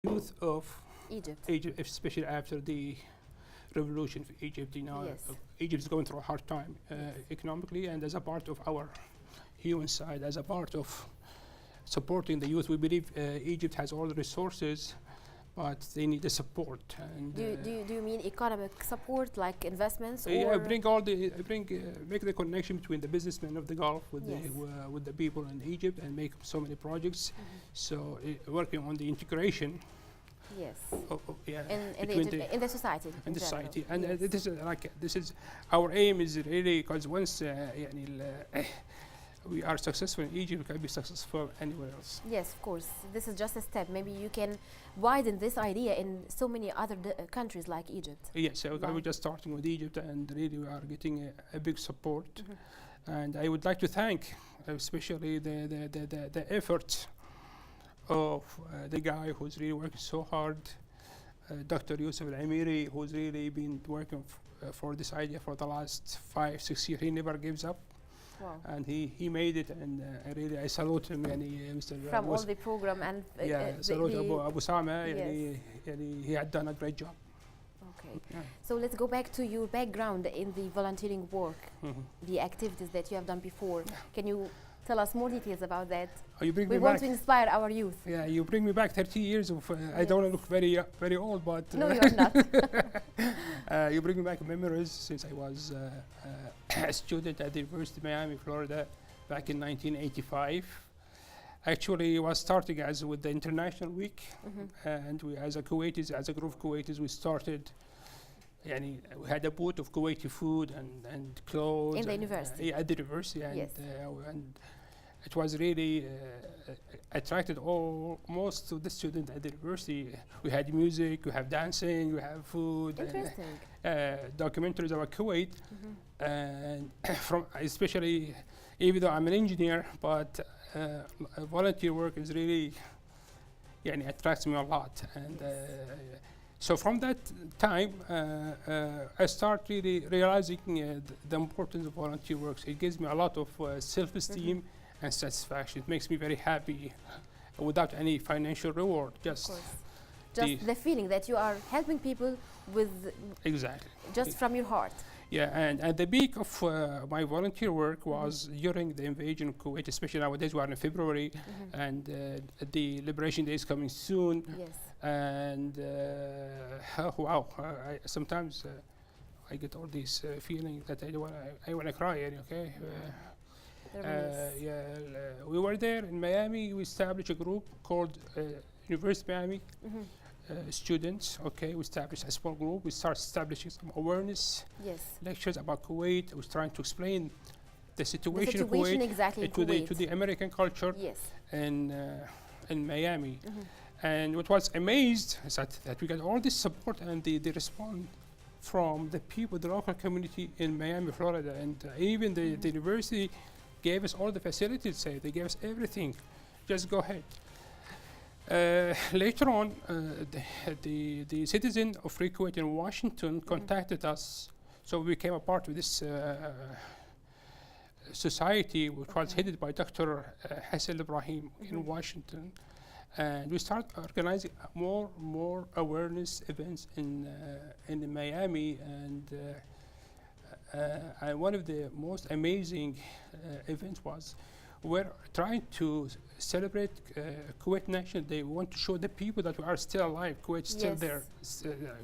youth of Egypt. Egypt, especially after the revolution of Egypt. Yes. Egypt is going through a hard time economically, and as a part of our human side, as a part of supporting the youth, we believe Egypt has all the resources, but they need the support. And Do you mean economic support, like investments, yeah, or make the connection between the businessmen of the Gulf with Yes. with the people in Egypt, and make so many projects. So working on the integration yes, yeah, in the society, in the general. society, and Yes. this is our aim is really, because once we are successful in Egypt, we can be successful anywhere else. Yes, of course. This is just a step. Maybe you can widen this idea in so many other countries like Egypt. Yes, so we're Right. just starting with Egypt, and really we are getting a big support. And I would like to thank especially the effort of the guy who's really working so hard, Dr. Yusuf Al-Amiri, who's really been working for this idea for the last 5-6 years. He never gives up, Wow. and he made it, and I salute him, Mr. From all the program and salute Abu Sama, Yes. he had done a great job. Okay. Yeah. So let's go back to your background in the volunteering work, Mhm. the activities that you have done before. Can you tell us more details about that? Oh, you bring We me want back. to inspire our youth. Yeah, you bring me back 30 years of. I don't wanna look very old, but No, you're not. you bring me back memories since I was a student at the University of Miami, Florida, back in 1985. Actually, it was starting as with the International Week, and we, as a Kuwaitis, as a group of Kuwaitis, we started. We had a booth of Kuwaiti food and clothes. In the and, university? Yeah, at the university, Yes. And it was really attracted most of the students at the university. We had music, we have dancing, we have food, Interesting. documentaries about Kuwait, and from especially, even though I'm an engineer, but volunteer work is really, attracts me a lot. And so from that time, I start really realizing the importance of volunteer work. It gives me a lot of self-esteem and satisfaction. It makes me very happy without any financial reward. Of Just course. Just the feeling that you are helping people with exactly. just from your heart. Yeah, and at the peak of my volunteer work was during the invasion of Kuwait, especially nowadays we are in February, and the Liberation Day is coming soon. Yes. And wow, sometimes I get all these feelings that I want to cry. Okay. We were there in Miami. We established a group called University of Miami students. Okay, we established a small group. We started establishing some awareness Yes. lectures about Kuwait. We was trying to explain the situation of situation Kuwait exactly in to the Kuwait. American culture Yes. in Miami. And what was amazed is that we got all this support and the response from the people, the local community in Miami, Florida, and even the university gave us all the facilities. They gave us everything. Just go ahead. Later on, the citizen of Free Kuwait in Washington contacted us, so we became a part of this society, which was headed by Dr. Hassan Ibrahim in Washington. And we started organizing more awareness events in Miami, and one of the most amazing events was we're trying to celebrate Kuwait National Day. We want to show the people that we are still alive. Kuwait's still Yes. there.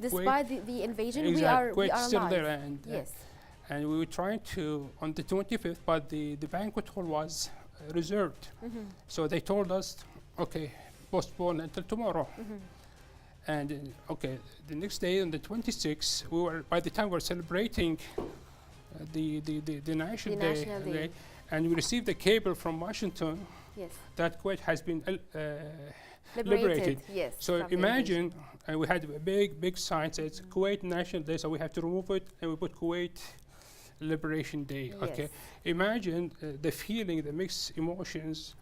Despite the invasion, Exactly. we Kuwait's are still alive. there, and Yes. and we were trying to on the 25th, but the banquet hall was reserved. So they told us, okay, postpone until tomorrow. And the next day on the 26th, by the time we were celebrating the National Day, National Day. and we received a cable from Washington Yes. that Kuwait has been Liberated. Yes. So from the imagine, we had a big sign that says Kuwait National Day, so we have to remove it, and we put Kuwait Liberation Day. Yes. Okay, imagine the feeling, the mixed emotions,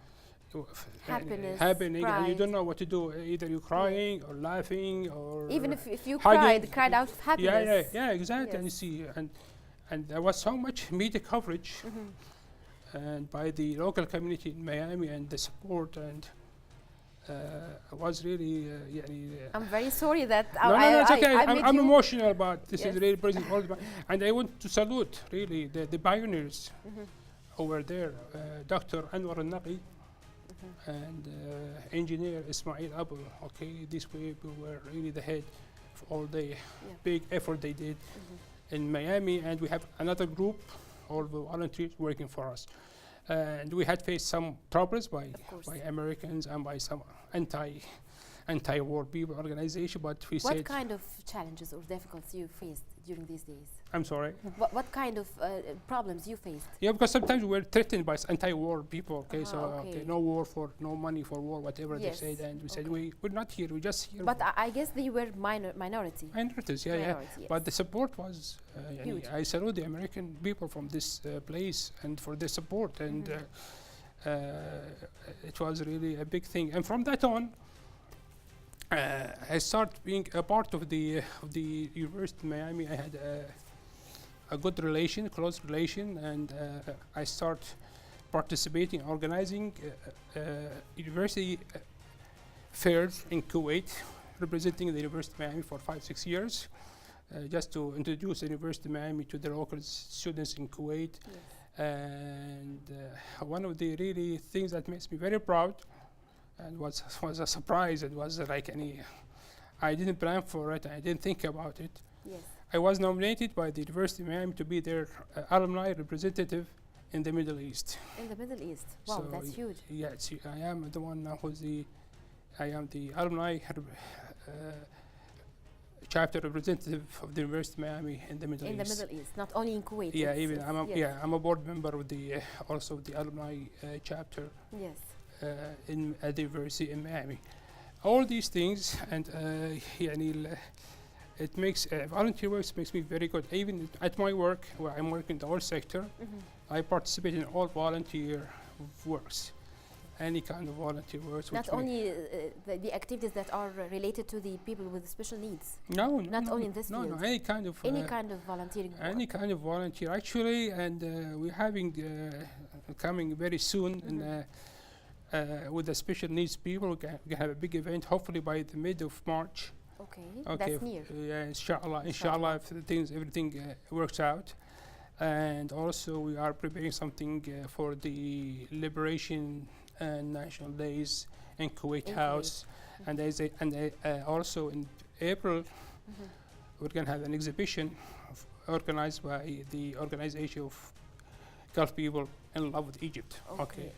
Happiness, happening, and you pride. don't know what to do. Either you're crying or laughing or Even if you hugging. cried out of happiness. Yeah, exactly. And you Yes. see, and there was so much media coverage, and by the local community in Miami, and the support, was really يعني, I'm very sorry that no, it's okay. I made I'm you- emotional, but this Yes. is really present all the time. And I want to salute really the pioneers Mhm. who were there, Dr. Anwar al-Naqi and engineer Ismail Abul. Okay, these people were really the head of all the big effort they did in Miami, and we have another group, all the volunteers working for us. And we had faced some troubles by course. Americans and by some anti-war people organization, but we What said, kind of challenges or difficulties you faced during these days? I'm sorry. What kind of problems you faced? Yeah, because sometimes we're threatened by anti-war people. Okay, so okay. no war for no money for war, whatever Yes. they said, and we said Okay. we're not here. We're just here. But I guess they were minority. minorities, yeah. Minority, yes. But the support was Huge. I salute the American people from this place and for their support, and it was really a big thing. And from that on, I started being a part of the University of Miami. I had a good relation, close relation, and I start participating, organizing university fairs in Kuwait, representing the University of Miami for 5-6 years, just to introduce the University of Miami to the local students in Kuwait. Yes. And one of the really things that makes me very proud, and was a surprise. It was like I didn't plan for it. I didn't think about it. Yes. I was nominated by the University of Miami to be their alumni representative in the Middle East. In the Middle East. Wow, So that's huge. Yes, I am the one now I am the alumni chapter representative of the University of Miami in the Middle In the East. Middle East, not only in Kuwait. Yeah, it's- even it's- yes. I'm a board member of the also the alumni chapter Yes. in at the University in Miami. All these things, and it makes volunteer work makes me very good. Even at my work, where I'm working in the oil sector, I participate in all volunteer works, any kind of volunteer works. Not which only the activities that are related to the people with special needs. no, not only in this no, field. any kind of Any kind of volunteering work. any kind of volunteer actually, and we're having coming very soon with the special needs people. We're gonna have a big event, hopefully by the mid of March. Okay, Okay, that's near. Yeah, inshallah, if everything works out. And also we are preparing something for the Liberation and National Days in Kuwait In House. And also in April, we're going to have an exhibition organized by the Organization of Gulf People in Love with Egypt. Okay.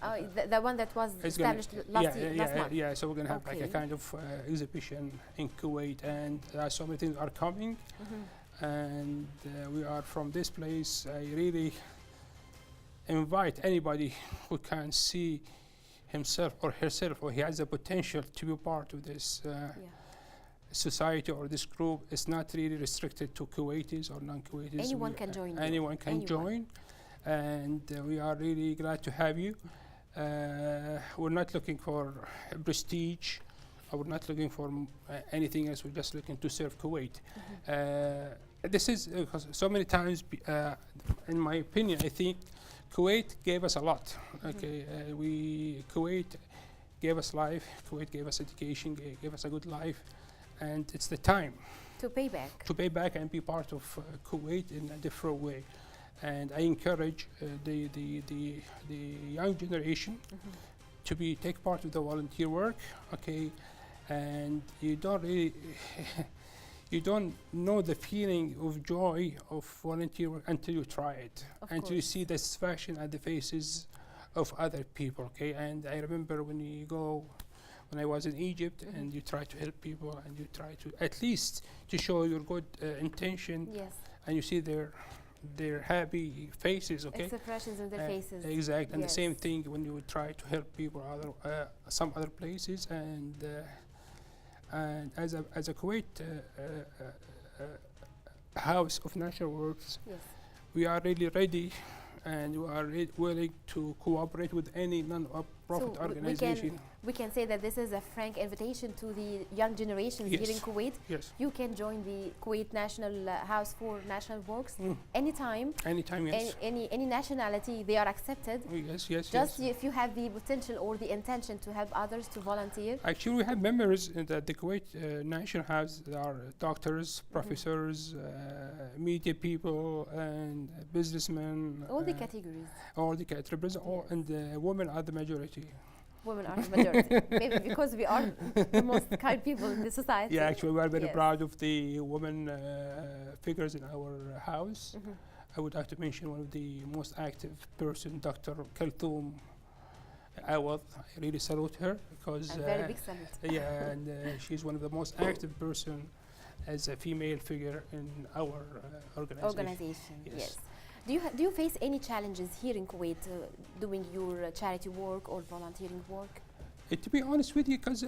The one that was It's gonna- established last month. Yeah, so we're going to have like a Okay. kind of exhibition in Kuwait, and so many things are coming. And we are from this place. I really invite anybody who can see himself or herself, or he has the potential to be part of this society or this group. It's not really restricted to Kuwaitis or non-Kuwaitis. Anyone can join. Anyone can join, and we are really glad to have you. We're not looking for prestige. We're not looking for anything else. We're just looking to serve Kuwait. This is so many times, in my opinion, I think Kuwait gave us a lot. Okay, Kuwait gave us life. Kuwait gave us education. Gave us a good life, and it's the time To pay back. to pay back and be part of Kuwait in a different way. And I encourage the young generation to take part of the volunteer work. Okay, and you don't really you don't know the feeling of joy of volunteer work until you try it, until you see the satisfaction at the faces of other people. Okay, and I remember when I was in Egypt, and you try to help people, and you try to at least to show your good intention, Yes. and you see their happy faces. Okay, Expressions in their faces. exact, and the Yes. same thing when you would try to help people some other places, and as a Kuwait House of National Works, Yes. we are really ready, and we are willing to cooperate with any non-profit organization. we can say that this is a frank invitation to the young generations here in Yes. Kuwait. Yes. You can join the Kuwait National House for National Works Mm. anytime, Anytime, yes. any nationality, they are accepted. Yes, yes, Just yes. if you have the potential or the intention to help others to volunteer. Actually, we have members in the Kuwait National House. There are doctors, Mm-hmm. professors, media people, and businessmen. All the categories. All the represent all, Yes. and women are the majority. Women are the majority. Maybe because we are the most kind people in the society. Yeah, actually, we are very Yes. proud of the women figures in our house. Mhm. I would like to mention one of the most active person, Dr. Kaltoum Awad. I really salute her because A very big salute. yeah, and she's one of the most active person as a female figure in our organization. Yes. Yes. Do you face any challenges here in Kuwait doing your charity work or volunteering work? To be honest with you, because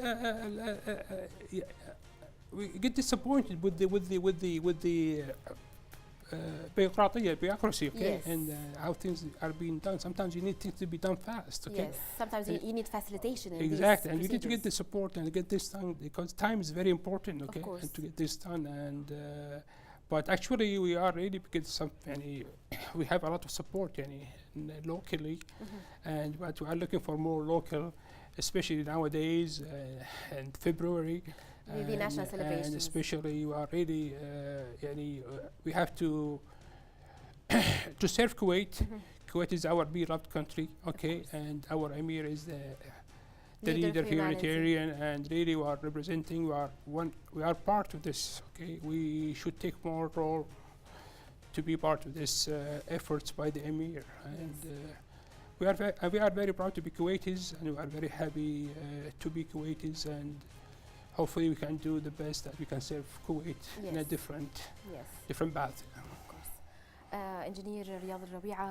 we get disappointed with the bureaucracy, okay, Yes. and how things are being done. Sometimes you need things to be done fast, okay. Yes. Sometimes you need facilitation. In Exactly, these and you need to get the procedures. support and get this done because time is very important, okay, course. and to get this done. And but actually, we are really because we have a lot of support, locally, and but we are looking for more local, especially nowadays and February. With the national And celebrations. especially we are really, we have to to serve Kuwait. Kuwait is our beloved country, okay, and our Emir is the leader for humanity. humanitarian, and really we are representing. We are part of this. Okay, we should take more role to be part of this efforts by the Emir, and we are very proud to be Kuwaitis, and we are very happy to be Kuwaitis, and hopefully we can do the best that we can serve Kuwait in a Yes. different path. Of course. Engineer Riyad Al-Rabi'a,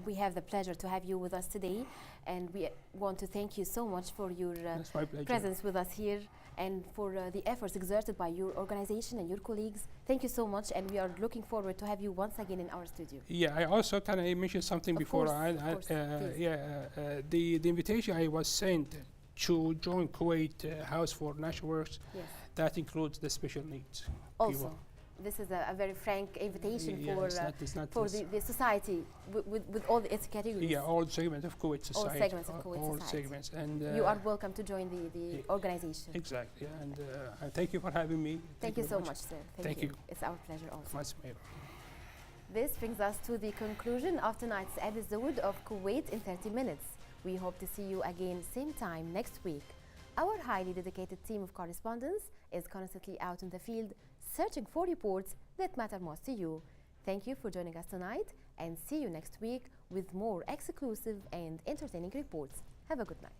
we have the pleasure to have you with us today, and we want to thank you so much for your That's my pleasure. presence with us here and for the efforts exerted by your organization and your colleagues. Thank you so much, and we are looking forward to have you once again in our studio. Yeah, I also can I mention something Of before course, of course, please. the invitation I was sent to join Kuwait House for National Works, Yes. that includes the special needs. Also, people. this is a very frank invitation Yeah, for it's not for this- the society with all its categories. yeah, all segments of Kuwait society. segments of Kuwait all society. segments, and You are welcome to join the yeah, organization. exactly, and thank you for having me. Thank you very so much, sir. Thank you. It's our pleasure also. Much more. This brings us to the conclusion of tonight's episode of Kuwait in 30 Minutes. We hope to see you again same time next week. Our highly dedicated team of correspondents is constantly out in the field searching for reports that matter most to you. Thank you for joining us tonight, and see you next week with more exclusive and entertaining reports. Have a good night.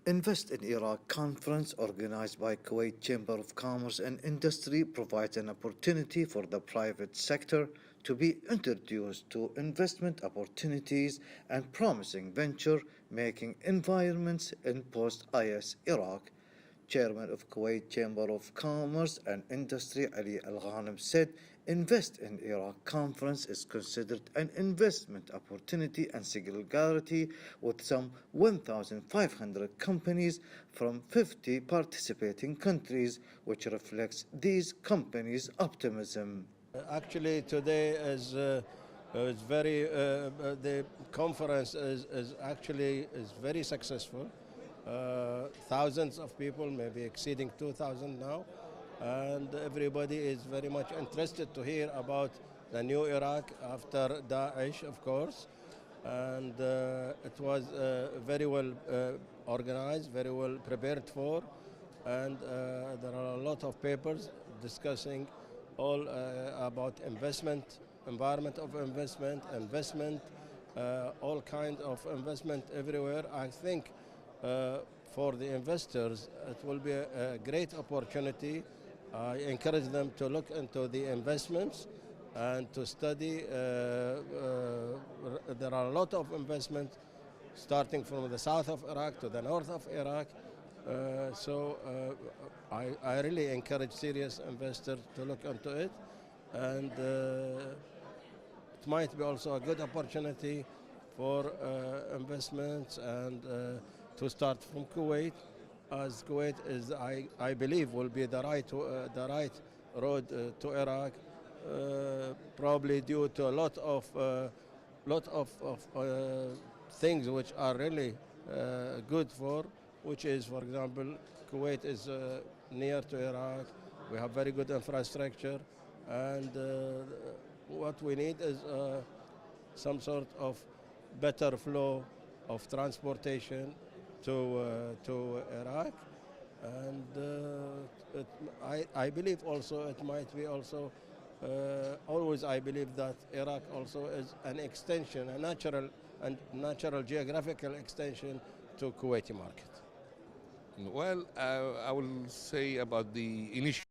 Invest in Iraq conference organized by Kuwait Chamber of Commerce and Industry provides an opportunity for the private sector to be introduced to investment opportunities and promising venture making environments in post-IS Iraq. Chairman of Kuwait Chamber of Commerce and Industry Ali Al Ghanem said Invest in Iraq conference is considered an investment opportunity and singularity with some 1,500 companies from 50 participating countries, which reflects these companies' optimism. Actually, today is very the conference is actually very successful. Thousands of people, maybe exceeding 2,000 now, and everybody is very much interested to hear about the new Iraq after Daesh, of course. And it was very well organized, very well prepared for, and there are a lot of papers discussing all about investment, environment of investment, all kinds of investment everywhere. I think for the investors, it will be a great opportunity. I encourage them to look into the investments and to study. There are a lot of investments starting from the south of Iraq to the north of Iraq. I really encourage serious investors to look into it, and it might be also a good opportunity for investments and to start from Kuwait, as Kuwait is, I believe, will be the right road to Iraq, probably due to a lot of things which are really good for, which is, for example, Kuwait is near to Iraq. We have very good infrastructure, and what we need is some sort of better flow of transportation to Iraq, and I believe also it might be also always I believe that Iraq also is an extension, a natural geographical extension to Kuwaiti market. Well, I will say about the initial